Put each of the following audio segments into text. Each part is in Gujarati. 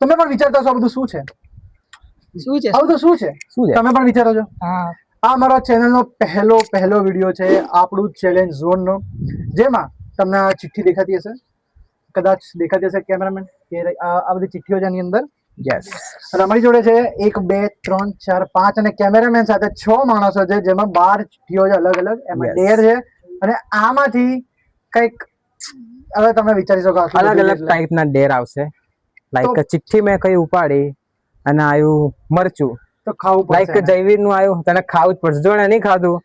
તમે પણ વિચારતા છો આ બધું શું છે આ બધું શું છે તમે પણ વિચારો છો આ અમારા ચેનલનો પહેલો વિડીયો છે આપણું ચેલેન્જ ઝોનનો, જેમાં તમને આ ચિઠ્ઠી દેખાતી હશે, કદાચ દેખાતી હશે કેમેરામેન, આ બધી ચિઠ્ઠીઓ છે આની અંદર. યસ, અને અમારી જોડે છે 1 2 3 4 5 અને કેમેરામેન સાથે 6 માણસો છે, જેમાં 12 ચિઠ્ઠીઓ છે અલગ અલગ, એમાં ડેર છે. અને આમાંથી કંઈક હવે તમે વિચારી શકો અલગ અલગ ટાઈપના ડેર આવશે. લાઈક ચિઠ્ઠી મેં કઈ ઉપાડી અને આવ્યું મરચું, તો ખાવું પડશે. લાઈક જયવીર નું આવ્યું, તને ખાવું જ પડશે. જો નહીં ખાધું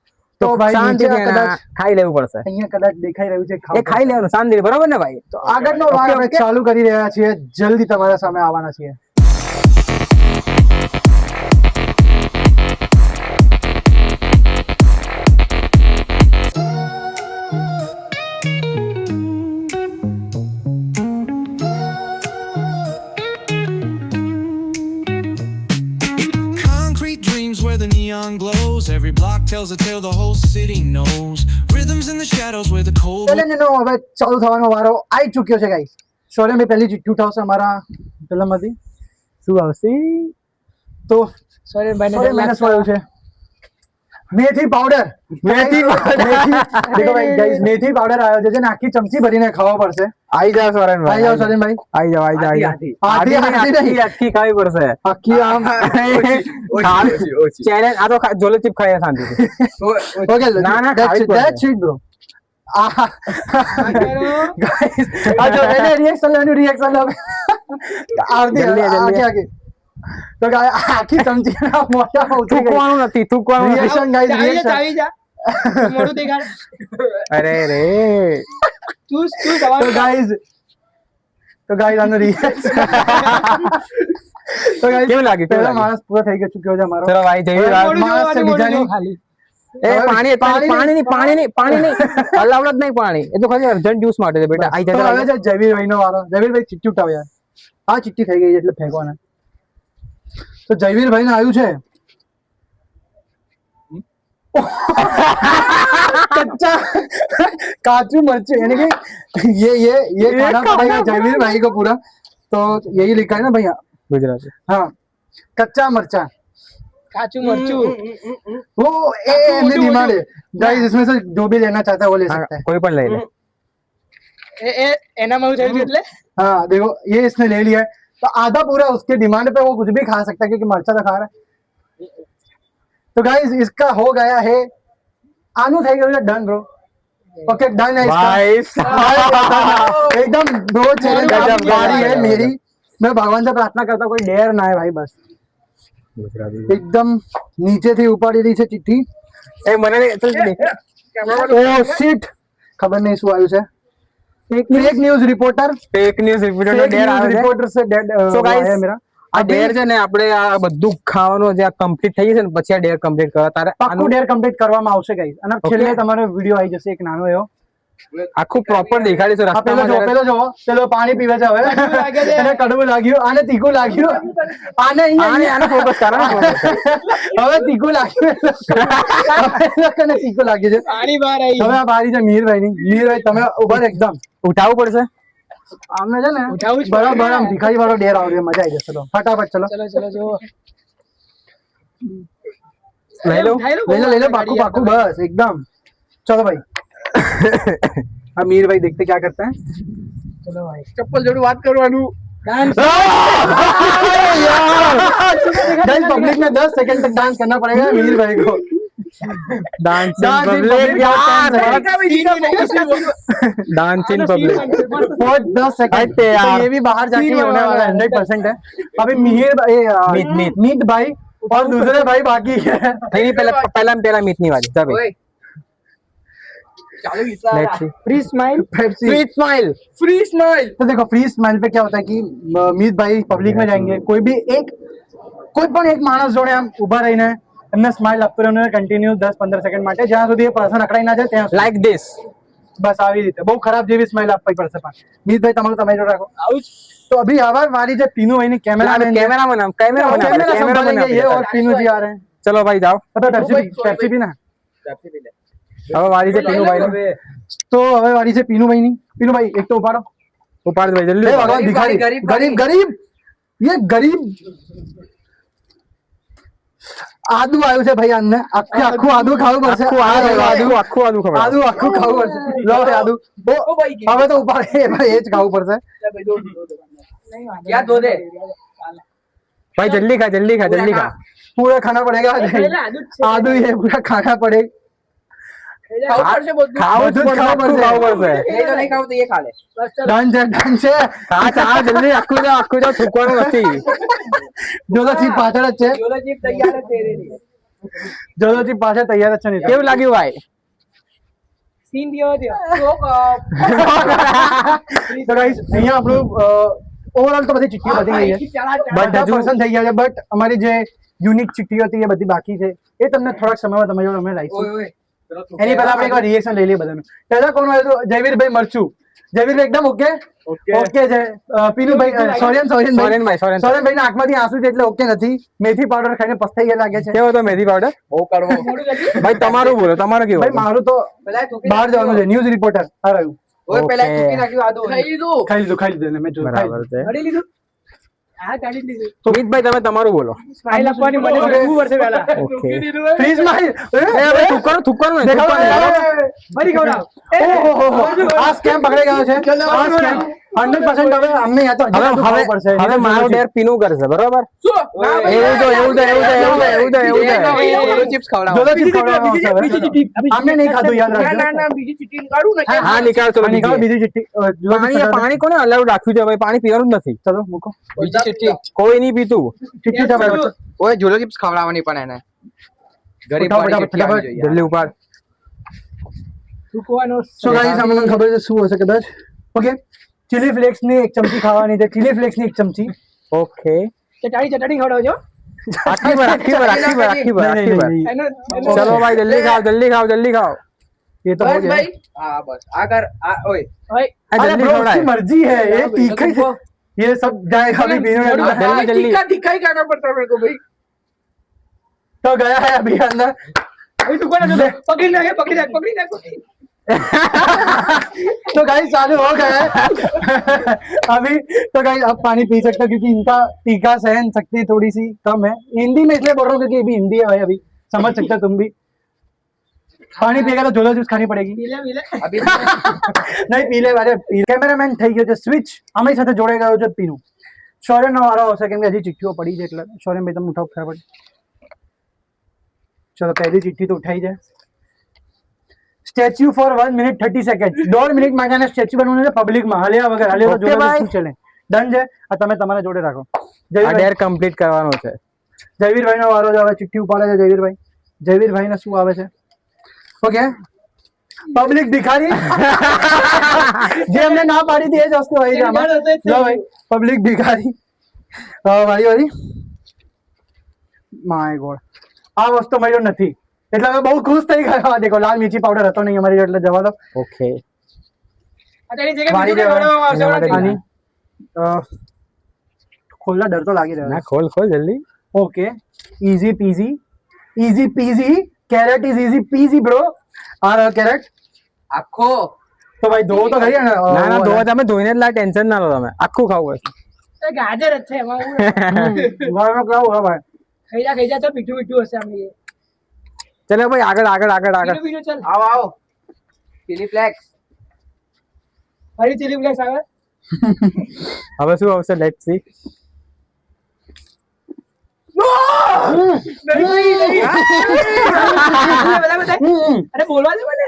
તો ભાઈ શાંતિથી કદાચ ખાઈ લેવું પડશે. અહીંયા કદાચ દેખાઈ રહ્યું છે, એ ખાઈ લેવાનું શાંતિ, બરોબર ને ભાઈ? તો આગળનો વાર આપણે ચાલુ કરી રહ્યા છીએ, જલ્દી તમારા સામે આવવાના છીએ. The neon glows, every block tells a tale the whole city knows. Rhythms in the shadows where the cold ચેલેન્જનો હવે ચાલુ થવાનો વારો આવી ચૂક્યો છે ગાઈસ. સોરી મેં પહેલી ચિઠ્ઠી ઉઠાવશે અમારા ફિલ્મમાંથી. શું આવશે? તો સોરી માઇનસ વાળું છે મેથી પાવડર. દેખો ભાઈ ગાઈસ, મેથી પાવડર આવ્યો છે, જેને આખી ચમચી ભરીને ખાવા પડશે. આવી જાવ સોરેનભાઈ, આવી જાવ સોરેનભાઈ, આવી જાવ. આખી ખાવી પડશે, આખી આમ ચેલેન્જ. આ તો જોલે ચીપ ખાય શાંતિથી. ઓકે, ના that's it bro. ગાઈસ આ જો એને રિએક્શન લો આગે તો આખી ચમચી ના મોઢામાં ઉતરી ગઈ. થૂકવાનું નથી. રિએક્શન ગાઈસ, રિએક્શન આવી જા મોઢું દેખાડ. અરે રે તો ગાઈસ આનો રિએક્શન તો ગાઈસ કેવું લાગ્યું? પહેલો માણસ પૂરો થઈ ચૂક્યો છે અમારો. ચલો ભાઈ, જયવીર માણસ છે બીજાની ખાલી. એ પાણી અલાઉડ જ નહીં પાણી. એ તો ખાલી અર્જન્ટ જ્યુસ માટે છે બેટા. આઈ જાય. હવે છે જયવીરભાઈ નો વારો. જયવીરભાઈ ચિઠ્ઠી ઉઠાવ યાર. આ ચિઠ્ઠી થઈ ગઈ એટલે ફેંકવાના. તો જયવીરભાઈ ને આવ્યું છે कच्चा काजू मर्ची, यानी कि ये खाना पड़ेगा जयवीर भाई को पूरा. तो यही लिखा है ना भैया गुजराती. हाँ, कच्चा मरचा, काचू मरचू, वो एमने डिमांड है गाइस. इसमें से जो भी लेना चाहता है वो ले सकता है, कोई पण ले ले. एना में चाहिए એટલે हाँ देखो ये इसने ले लिया है, तो आधा पूरा उसके डिमांड पे वो कुछ भी खा सकता है, क्योंकि मरचा तो खा रहा है. तो गाइस इसका हो गया है, आनू થઈ ગયું છે ડન બ્રો. ओके डन है इसका एकदम ब्रो. चैलेंज गाड़ी है मेरी. मैं भगवान से प्रार्थना करता हूँ कोई डेर ना है भाई, बस एकदम नीचे थी उपाड़ी रही છે ચિઠ્ઠી. એ મને ઓ શિટ, ખબર નહીં શું આવ્યું છે. फेक न्यूज रिपोर्टर નો ડેર આવે છે. रिपोर्टर से डेड સો ગાઈસ है मेरा. આ ડેર છે ને, આપણે આ બધું ખાવાનું જે કમ્પ્લીટ થઈ જશે ને પછી આ ડેર કમ્પ્લીટ કરવા તારે આખું ડેર કમ્પ્લીટ કરવામાં આવશે ગાઈસ. અને છેલ્લે તમારો વિડિયો આવી જશે એક નાનો એવો, આખું પ્રોપર દેખાડીશું રસ્તામાં. પેલો પાણી પીવે છે હવે, એને કડવું લાગ્યું, આને તીખું લાગ્યું, આને આને ફોકસ કરો. હવે તીખું લાગ્યું, લોકોને તીખું લાગ્યું છે. પાણી બહાર આવી. હવે આ બારી છે મિહિરભાઈ ની. મિહિરભાઈ તમે ઉભા રહો, એકદમ ઉઠાવવું પડશે. આમને છે ને બરાબર આમ ભિખારી વાળો ડેર આવશે, મજા આવી જશે. ફટાફટ ચલો ચલો જો ले लो पाकू बस एकदम. चलो भाई. अमीर भाई देखते क्या करते हैं. चलो भाई चप्पल जोड़ू बात करवानू. पब्लिक में 10 सेकंड तक डांस करना पड़ेगा अमीर भाई को. Dance in public for 10 second. तो ये भी बाहर जाके होने वाला 100% है. अभी मिहिर मीत भाई और दूसरे भाई बाकी है. नहीं पहला मीत नहीं वाली. चल भाई फ्री स्माइल. तो देखो फ्री स्माइल पे क्या होता है कि मीत भाई पब्लिक में जाएंगे, कोई પણ એક માણસ જોડે આમ ઉભા રહીને એમને સ્માઇલ આપતો રહેવાનું કન્ટિન્યુ 10-15 સેકન્ડ માટે, જ્યાં સુધી એ પર્સન અકળાઈ ના જાય ત્યાં સુધી. Like this. બસ આવી રીતે બહુ ખરાબ જેવી સ્માઇલ આપવી પડશે. પણ મીતભાઈ તમારું તમે જોડે રાખો. तो अभी आवाज मारी जो पीनू भाई ने कैमरा कैमरा ये और पीनू जी आ रहे हैं. चलो भाई जाओ. पता पेप्सी पीना. હવે વારી છે પીનુ ભાઈ. તો હવે વારી છે પીનુ ભાઈ ની. પીનુ ભાઈ એક તો ઉપાડો ભાઈ જલ્દી. ભગવાન ભિખારી, ગરીબ ये गरीब આદુ આવ્યું છે ભાઈ આને આખું આદુ ખાવું પડશે આખું ખબર આદુ ખાવું પડશે લો ભાઈ આદુ હવે તો ઉપાડે ભાઈ એ જ ખાવું પડશે क्या दो दे भाई जल्दी खा पूरा खाना पड़ेगा आदू ये पूरा खाना पड़ेगा खाओ પડશે ये तो नहीं खाओ तो ये खा ले डन છે ખા જલ્દી આખું જો થૂકવાનું નથી જોલોજી પાછળ જ છે जोलो जीप तैयार है तेरे लिए જોલોજી પાછળ તૈયાર જ છે નહીં કેવું લાગ્યું ભાઈ सीन दियो दियो तो તો ગાઈસ અહીંયા આપણું ઓવરઓલ તો બધી ચિઠ્ઠીઓ પતી ગઈ છે બધા પર્સન થઈ ગયા છે બટ અમારી જે યુનિક ચિઠ્ઠીઓ હતી એ બધી બાકી છે એ તમને થોડાક સમયમાં તમારી જોડે અમે લાવીશું એની પહેલા આપણે એક રિએક્શન લઈ લઈએ બધાનું પહેલા કોણ આવ્યું હતું જયવીરભાઈ મરચુ જયવીરભાઈ એકદમ ઓકે ઓકે છે પીનુભાઈ સોરેનભાઈ ના આંખમાંથી આંસુ છે એટલે ઓકે નથી મેથી પાવડર ખાઈને પસ્તાઈ ગયા લાગે છે કેવો તો મેથી પાવડર वो कड़वो ભાઈ તમારું બોલો તમારું કેવું ભાઈ મારું તો બહાર જવાનું છે ન્યૂઝ રિપોર્ટર આવ્યું ओए पहले Okay. चुकी नाखी आदो खाई ખાઈ લીધું મેં જોયું બરાબર છે गाड़ी लीधु हां गाड़ी लीधु મિતભાઈ તમે તમારું બોલો स्माइल આપવાની મને Okay. 2 વર્ષ પહેલા ઓકે ફ્રીજ માં ભાઈ થૂકવાનું નહીં મરી ગયો આ સ્કેમ પકડાઈ ગયો છે આ સ્કેમ 100% હવે અમને યા તો હવે મારો ડેર પીનું કરશે બરોબર એવું चिप्स खवડાવો જોલો ચીપ ખવડાવવાનો છે હવે. અમને નહીં ખાધું યાદ રાખજો ના બીજી ચીટીન કાઢું ને હા નિકાળ ચલો નિકાલ બીજી ચિઠ્ઠી પાણી કોને અલાઉડ રાખ્યું છે ભાઈ પાણી પીવાનું જ નથી ચલો મૂકો બીજી ચીટી કોઈ નહીં પીતું ચિઠ્ઠી છે બરાબર ઓય જોલો ચિપ્સ ખવડાવવાની પણ એને ગરીબ ફટાફટ, વાળી ચીટી આવી જોઈએ જલ્દી ઉપાડ સુકવાનો સો ગાઈસ અમને ખબર છે શું હશે કદાચ ઓકે ચીલી ફ્લેક્સ ની એક ચમચી ખાવાની છે ચીલી ફ્લેક્સ ની એક ચમચી ઓકે ચટાડી ખવડાવજો આખી વાર નહીં, નહીં. એનો ચલો ભાઈ જલ્દી ખાઓ ये तो हो બસ गया ભાઈ હા બસ આગળ આ ઓય ઓય આ अरे જલ્દી bro, उसकी ખવડાય मर्जी है ये तीखा ही ये सब जाएगा अभी पीने में जल्दी। दिखाई करना पड़ता है मेरे को भाई तो गया है अभी अंदर अभी तू कौन है पकड़ ले पकड़ी तो गाइस चालू हो गया है अभी तो गाइस अब पानी पी सकते हो क्योंकि इनका तीखा सहन शक्ति थोड़ी सी कम है हिंदी में इसलिए बोल रहा हूँ क्योंकि ये भी हिंदी है भाई अभी समझ सकते हो तुम भी पानी पिएगा तो जोलो जूस खानी पड़ेगी मिले अभी नहीं पी ले अरे કેમેરામેન થઈ ગયો છે સ્વિચ અમારી સાથે જોડાઈ ગયો છે પીનું શૌર્યનો વારો આવશે કેમ કે હજી ચિઠ્ઠીઓ પડી છે એટલે શૌર્યભાઈ તમે ઉઠાવ ફટાફટ ચલો પહેલી ચિઠ્ઠી તો ઉઠાઈ જાય statue for 1 minute 30 second 1.5 minute માટે સ્ટેચ્યુ બનવાનું છે પબ્લિકમાં હલ્યા વગર હલ્યા તો Okay, જોડે bye. શું ચલે ડન છે આ તમે તમારા જોડે રાખો આ જયવીરભાઈ ડેર કમ્પ્લીટ કરવાનો છે જયવીરભાઈનો વારો જ આવે ચિઠ્ઠી ઉપાડે છે જયવીરભાઈને શું આવે છે ઓકે પબ્લિક ભિખારી જે અમને ના પાડી હતી એ જ વસ્તુ આવી છે આમાં લો ભાઈ પબ્લિક ભિખારી વાળી માય ગોડ આ વસ્તુ મારી જોડે નથી એટલે અમે બહુ ખુશ થઈ ગયા આ દેખો લાલ મિર્ચી પાવડર હતો નહીં અમારી જોડે એટલે જવા દો ઓકે तेरी जगह મારી बीजू જવાય. खवडाववा આની ખોલના ડર તો લાગી રહ્યો ના ખોલ જલ્દી okay easy peasy carrot is easy peasy bro આ રહ્યો કેરેટ આખો તો ભાઈ ધોવો તો ખરી ને ના ધોવા તમે ધોઈને જ લા ટેન્શન ના લો તમે આખું ખાવું પડશે ગાજર જ છે એમાં હું વારમાં ખાવું હા ભાઈ ખાઈ જા તો મીઠું હશે આમ ये ચલો ભાઈ આગળ બીજું ચલ આવો ચીલી ફ્લેક્સ ફરી ચીલી ફ્લેક્સ આવે હવે શું આવશે લેટ્સ સી अरे बोलवा दे मैंने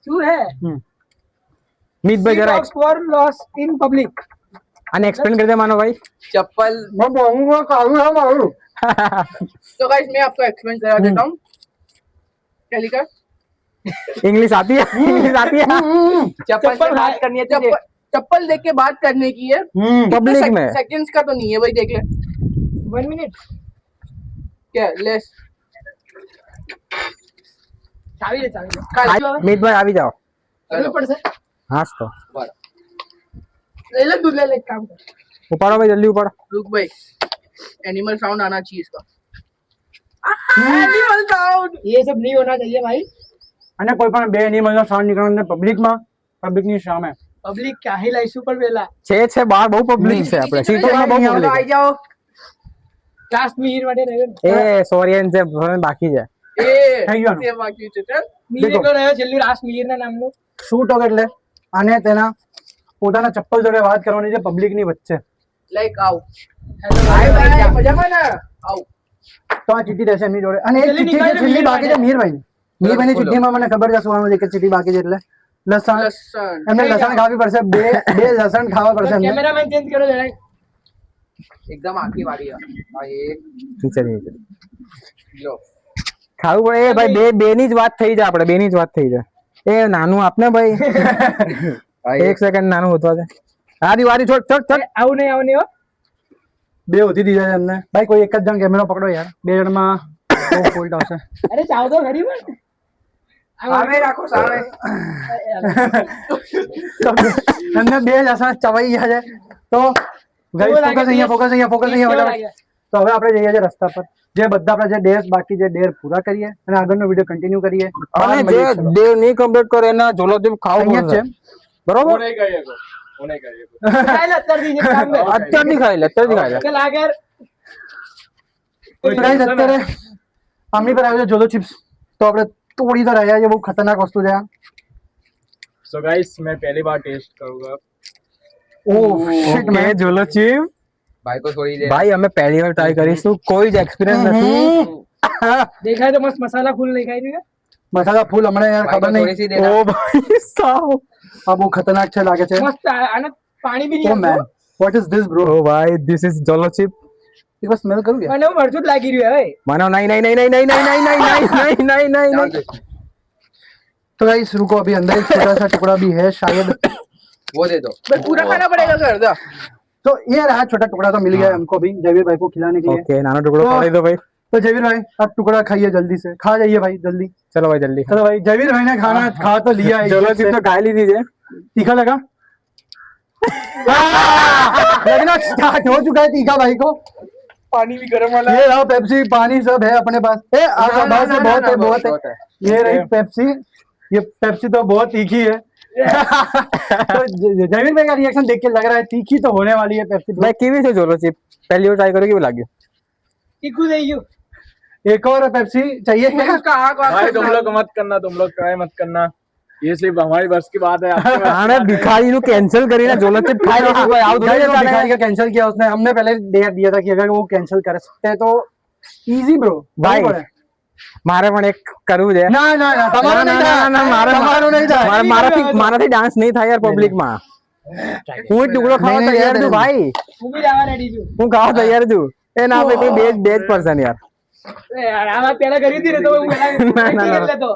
શું હે મિતભાઈ જરા फॉर लॉस इन पब्लिक આને એક્સપ્લેન કરી દે માનો ભાઈ चप्पल मैं बोलूंगा कालू है मारू तो गाइस मैं आपको एक्सप्लेन करा देता हूँ क्या लिखा इंग्लिश आती है चप्पल से बात करनी है चप्पल देख के बात करने की है पब्लिक में सेकंड्स का तो नहीं है भाई देख ले 1 मिनट क्या लेस ચાવી લે મિતભાઈ આવી જાઓ જરૂર પડશે હાસ તો ले ले दूध ले ले काम कर ઉપાડો ભાઈ જલ્દી ઉપાડો रुक भाई एनिमल साउंड आना चाहिए इसका एनिमल साउंड ये सब नहीं होना चाहिए भाई અને કોઈ પણ બે એનિમલનો સાઉન્ડ નીકળવાનો પબ્લિકની સામે પબ્લિક કાહી લાઈશું પણ પેલા છે બહાર બહુ પબ્લિક છે આપણે સીટોમાં બહુ પબ્લિક આવી જાઓ લાસ્ટ મિનિટ માટે રહ્યો ને. એ સોરિયન છે બાકી છે એ થઈ ગયું. તે બાકી છે ચાલ મિહિર એકલો રહ્યો છેલ્લું લાસ્ટ મિહિર ના નામનું. શું ટોક એટલે અને તેના પોતાના ચપ્પલ જોડે વાત કરવાની છે પબ્લિક ની વચ્ચે. લાઈક આવ હેલો ભાઈ ભાઈ મજામાં ને આવ તો આ ચીઠી રહેશે એમની જોડે અને એક છેલ્લી ચીઠ્ઠી નીકળે છેલ્લી બાકી છે મીરભાઈ. મીરભાઈની. મીરભાઈની બોલો. ચીઠ્ઠીમાં મને ખબર છે શું છે કે ચીઠ્ઠી બાકી છે એટલે લસણ લસણ એમને લસણ ખાવી પડશે બે લસણ ખાવા પડશે એમને. કેમેરામેન ચેન્જ કરો જરાક. એકદમ આખી વાળી આ એક નીચે નીચે લો ખાવું પડે એ ભાઈ બે ની જ વાત થઈ જાય આપણે બે ની જ વાત થઈ જાય એ નાનું આપને ભાઈ એક સેકન્ડ નાનું હોતો છે આરી વારી છોડ છોડ છોડ આવું નહીં હો. બે હોતી દીધા છે એમને. ભાઈ કોઈ એક જ જણ કેમેરો પકડો યાર બે જણમાં બહુ ફોલ્ટ આવશે. અરે ચાવ તો ખરી પણ. સામે રાખો સામે એમને બે લસણ ચવાઈ ગયા છે તો કેવો લાગે ફોકસ અહીંયા ફોકસ અહીંયા ફોકસ કેવો અહીંયા લાગે? તો હવે આપણે જઈએ છીએ રસ્તા પર જે બધા આપણે જે ડેર બાકી છે ડેર પૂરા કરીએ અને આગળનો વિડીયો કન્ટિન્યુ કરીએ. અને જે દેવ નહીં કમ્પ્લીટ કરે એના જોલોજીપ ખાવું અહીંયા જ પડશે છે બરોબર ચાલ અત્યારથી જે કામ કર. અત્યારથી ખાઈ લે અત્યારથી ખાઈ લે ચાલ આગળ. તો guys, અત્યારે આમની પર આવ્યો છે જોલો ચિપ્સ તો આપણે તોડી તો રહ્યા છે બહુ ખતરનાક વસ્તુ છે આ. सो गाइस मैं पहली बार टेस्ट करूंगा ઓહ shit ઓકે man. જોલોજીપ ભાઈ કો છોડી દે ભાઈ અમે પહેલી વાર ટ્રાય કરીશું કોઈ જ એક્સપિરિયન્સ નથી દેખાય તો મસ્ત મસાલા ફૂલ દેખાય છે. મસાલા ફૂલ હમણાં યાર ખબર થોડી નહીં સી દેના ઓ ભાઈ સાવ આ બહુ ખતરનાક છે લાગે છે. મસ્ત આને પાણી બી ઓ નહીં મેન આવતું. What is this bro? ઓ ભાઈ ધીસ ઇઝ જોલોજીપ એક વાર સ્મેલ કરું કે મને મરચું જ લાગી રહ્યું હવે. માનો નહીં નહીં નહીં નહીં નહીં નહીં નહીં નહીં નહીં નહીં નહીં નહીં तो गाइस रुको अभी अंदर एक छोटा सा टुकड़ा भी है शायद. वो दे दो भाई पूरा खाना पड़ेगा कर दो तो ये रहा छोटा टुकड़ा तो मिल गया हमको अभी जयवीर भाई को खिलाने के लिए. ओके नानो टुकड़ो खाई दो भाई तो जयवीर भाई आप टुकड़ा खाइए जल्दी से. खा जाइए भाई जल्दी. चलो भाई जल्दी चलो भाई जयवीर भाई ने खाना खा तो लिया है. जोलोजीप तो खा ली दीजिए तीखा लगा? लगना स्टार्ट हो चुका है तीखा भाई को. पानी भी गर्म वाला ये रहा पेप्सी पानी सब है अपने पास. ए आपका ना, भाई से ना, बहुत ना, है बहुत बहुत है. है. ये रही पेप्सी. ये पेप्सी तो बहुत तीखी है. तो जयवीर भाई का रिएक्शन देख के लग रहा है तीखी तो होने वाली है पेप्सी. भाई કેવી છે જોલોજીપ પહેલી વાર ટ્રાય કર્યો કેવું લાગ્યું તીખું થઈ ગયું. एक और पेप्सी चाहिए क्या? भाई तुम लोग मत ट्राई मत करना ये सिर्फ हमारी बस की बात है आपके बस આને ભિખારીનું કેન્સલ કરીને જોલોજીપ ખાઈ લેશું ભાઈ આવું भाई, થોડી वो ચાલે भिखारी का कैंसिल किया उसने. हमने पहले डेयर दिया था कि अगर वो कैंसिल कर सकते हैं तो इजी ब्रो. ભાઈ મારે પણ એક કરવું છે ना ना ना તમારું નહીં થાય. ના, મારે તમારું નહીં થાય. મારાથી ડાન્સ નહીં થાય યાર પબ્લિકમાં હું એક ટુકડો ખાવા નહીં, તૈયાર નહીં, છું ભાઈ હું બી જવા રેડી છું. હું ખાવા તૈયાર છું એ ના ભાઈ કોઈ બે જ પર્સન યાર એ યાર, આ વાત પહેલા કરી હતી ને તો હું પહેલા ના, ના. એટલે તો